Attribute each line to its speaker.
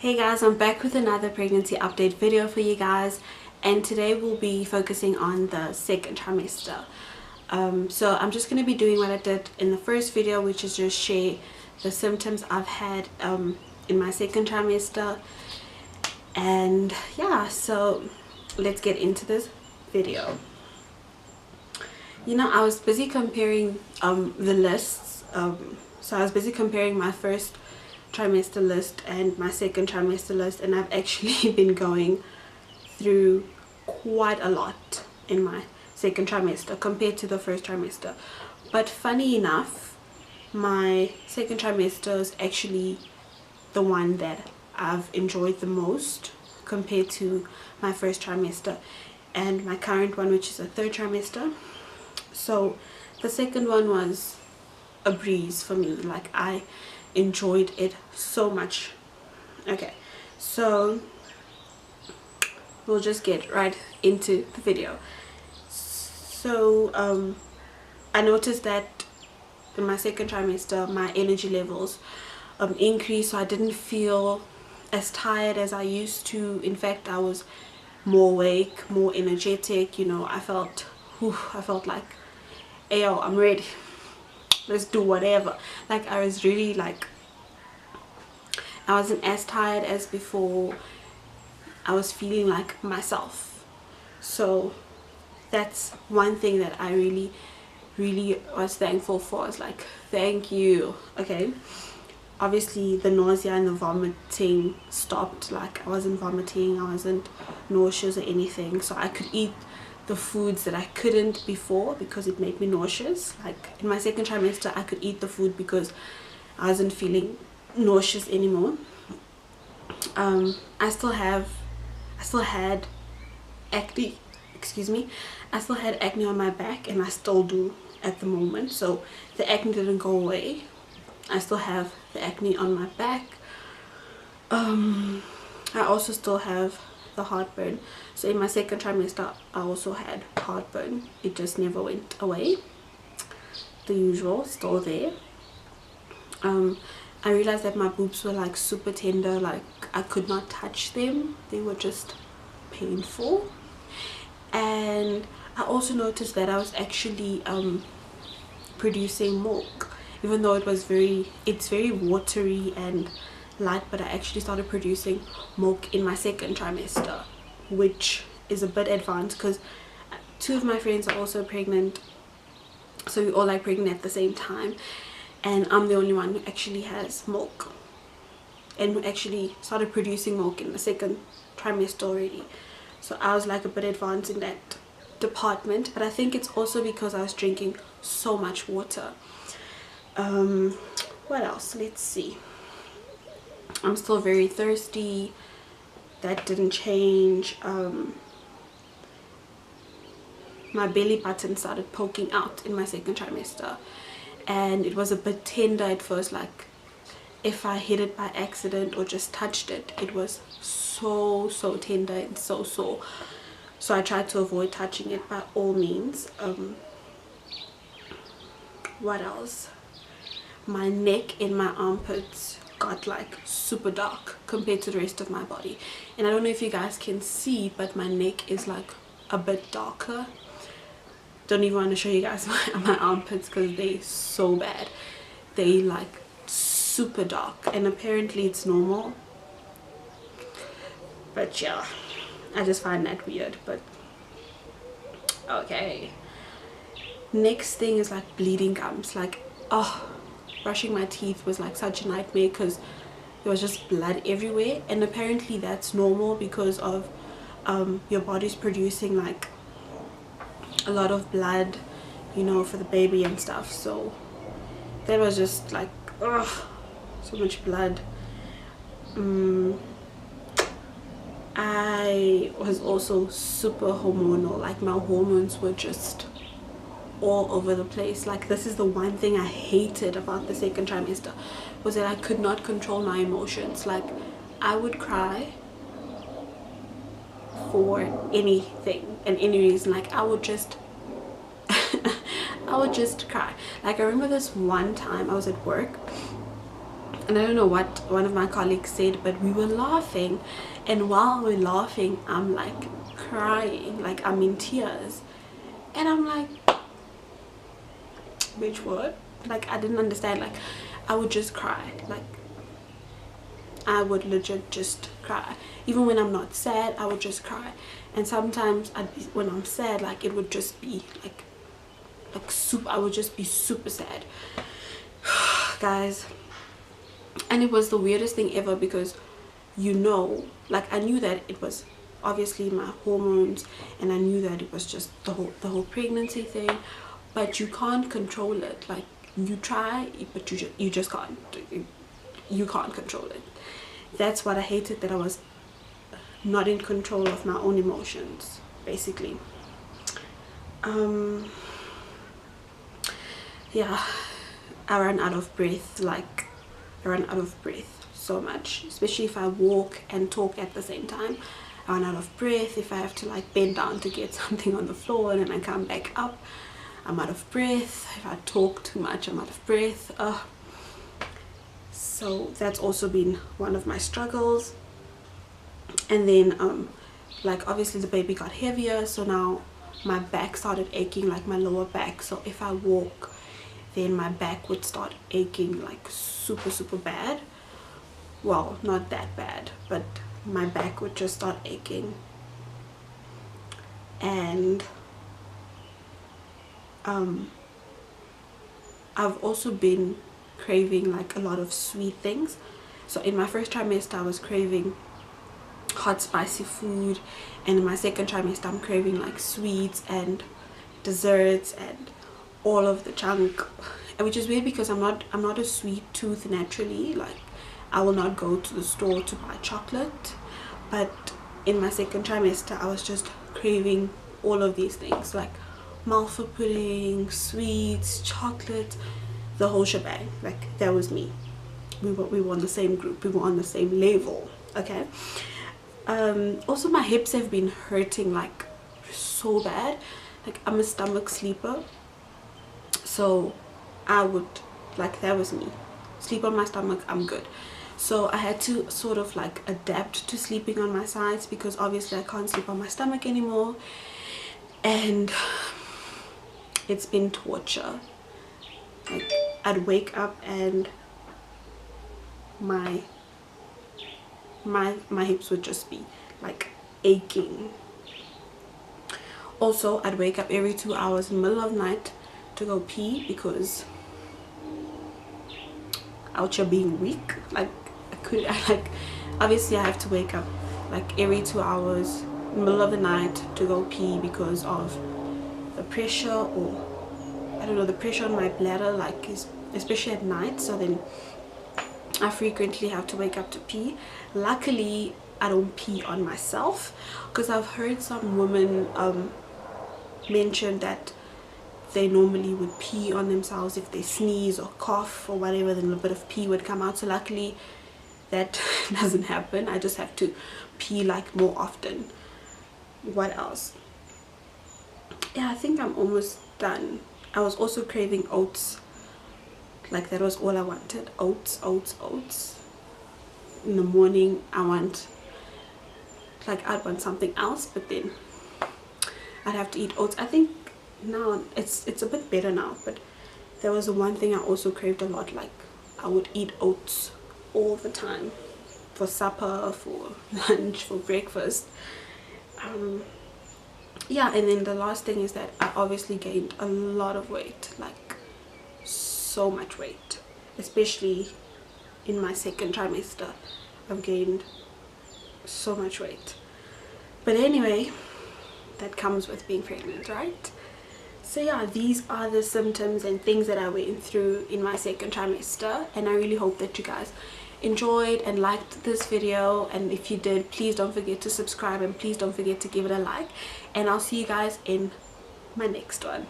Speaker 1: Hey guys, I'm back with another pregnancy update video for you guys, and today we'll be focusing on the second trimester. So I'm just going to be doing what I did in the first video, which is just share the symptoms I've had in my second trimester. And yeah, so let's get into this video. You know, I was busy comparing the lists. So I was busy comparing my first trimester list and my second trimester list, and I've actually been going through quite a lot in my second trimester compared to the first trimester. But funny enough, my second trimester is actually the one that I've enjoyed the most compared to my first trimester and my current one, which is a third trimester. So the second one was a breeze for me. Like, I enjoyed it so much. Okay, so we'll just get right into the video. So I noticed that in my second trimester my energy levels increased, so I didn't feel as tired as I used to. In fact, I was more awake, more energetic. You know, I felt like, ayo, I'm ready, let's do whatever. Like, I was really like, I wasn't as tired as before. I was feeling like myself. So that's one thing that I really was thankful for. I was like, thank you. Okay, obviously the nausea and the vomiting stopped. Like, I wasn't vomiting, I wasn't nauseous or anything, so I could eat the foods that I couldn't before because it made me nauseous. Like, in my second trimester I could eat the food because I wasn't feeling nauseous anymore. I still had acne, excuse me, I still had acne on my back, and I still do at the moment. So the acne didn't go away. I still have the acne on my back. I also still have the heartburn. So in my second trimester I also had heartburn. It just never went away. The usual, still there. I realized that my boobs were like super tender. Like, I could not touch them, they were just painful. And I also noticed that I was actually producing milk, even though it's very watery and light. But I actually started producing milk in my second trimester, which is a bit advanced because two of my friends are also pregnant, so we all like pregnant at the same time, and I'm the only one who actually has milk, and who actually started producing milk in the second trimester already. So I was like a bit advanced in that department. But I think it's also because I was drinking so much water. What else? Let's see. I'm still very thirsty. That didn't change. My belly button started poking out in my second trimester, and it was a bit tender at first. Like, if I hit it by accident or just touched it, it was so tender and so sore. So I tried to avoid touching it by all means. What else? My neck and my armpits got like super dark compared to the rest of my body, and I don't know if you guys can see, but my neck is like a bit darker. Don't even want to show you guys my armpits because they're so bad. They like super dark, and apparently it's normal, but yeah, I just find that weird. But okay, next thing is like bleeding gums. Like, oh, brushing my teeth was like such a nightmare because there was just blood everywhere, and apparently that's normal because of your body's producing like a lot of blood, you know, for the baby and stuff. So that was just like, ugh, so much blood. I was also super hormonal. Like, my hormones were just all over the place. Like, this is the one thing I hated about the second trimester, was that I could not control my emotions. Like, I would cry for anything and any reason. Like, I would just cry. Like, I remember this one time I was at work and I don't know what one of my colleagues said, but we were laughing, and while we're laughing I'm like crying, like I'm in tears, and I'm like, bitch, what? Like I didn't understand. Like I would just cry, like I would legit just cry. Even when I'm not sad, I would just cry. And sometimes when I'm sad, like it would just be like super, I would just be super sad. Guys, and it was the weirdest thing ever, because like I knew that it was obviously my hormones, and I knew that it was just the whole pregnancy thing, but you can't control it. Like you try, but you just can't. You can't control it. That's what I hated, that I was not in control of my own emotions, basically. Yeah, I ran out of breath. Like I ran out of breath so much, especially if I walk and talk at the same time. I run out of breath. If I have to like bend down to get something on the floor and then I come back up, I'm out of breath. If I talk too much, I'm out of breath. So that's also been one of my struggles. And then like obviously the baby got heavier, so now my back started aching, like my lower back. So if I walk, then my back would start aching like super bad. Well, not that bad, but my back would just start aching. And I've also been craving like a lot of sweet things. So in my first trimester I was craving hot spicy food, and in my second trimester I'm craving like sweets and desserts and all of the junk, which is weird because I'm not a sweet tooth naturally. Like I will not go to the store to buy chocolate, but in my second trimester I was just craving all of these things, like malva pudding, sweets, chocolate, the whole shebang. Like that was me. We were on the same group, we were on the same level. Okay. Also my hips have been hurting like so bad. Like I'm a stomach sleeper, so I would, like, that was me, sleep on my stomach, I'm good. So I had to sort of like adapt to sleeping on my sides, because obviously I can't sleep on my stomach anymore, and it's been torture. Like I'd wake up and my hips would just be like aching. Also I'd wake up every 2 hours in the middle of the night to go pee, because out here being weak, like like obviously I have to wake up like every 2 hours in the middle of the night to go pee because of the pressure, or I don't know, the pressure on my bladder, like especially at night. So then I frequently have to wake up to pee. Luckily I don't pee on myself, because I've heard some women mention that they normally would pee on themselves if they sneeze or cough or whatever, then a bit of pee would come out. So luckily that doesn't happen. I just have to pee like more often. What else? Yeah, I think I'm almost done. I was also craving oats. Like that was all I wanted. Oats. In the morning I'd want something else, but then I'd have to eat oats. I think now it's a bit better now, but there was one thing I also craved a lot. Like I would eat oats all the time, for supper, for lunch, for breakfast. Yeah, and then the last thing is that I obviously gained a lot of weight, like so much weight, especially in my second trimester. I've gained so much weight, but anyway, that comes with being pregnant, right? So yeah, these are the symptoms and things that I went through in my second trimester, and I really hope that you guys enjoyed and liked this video. And if you did, please don't forget to subscribe, and please don't forget to give it a like, and I'll see you guys in my next one.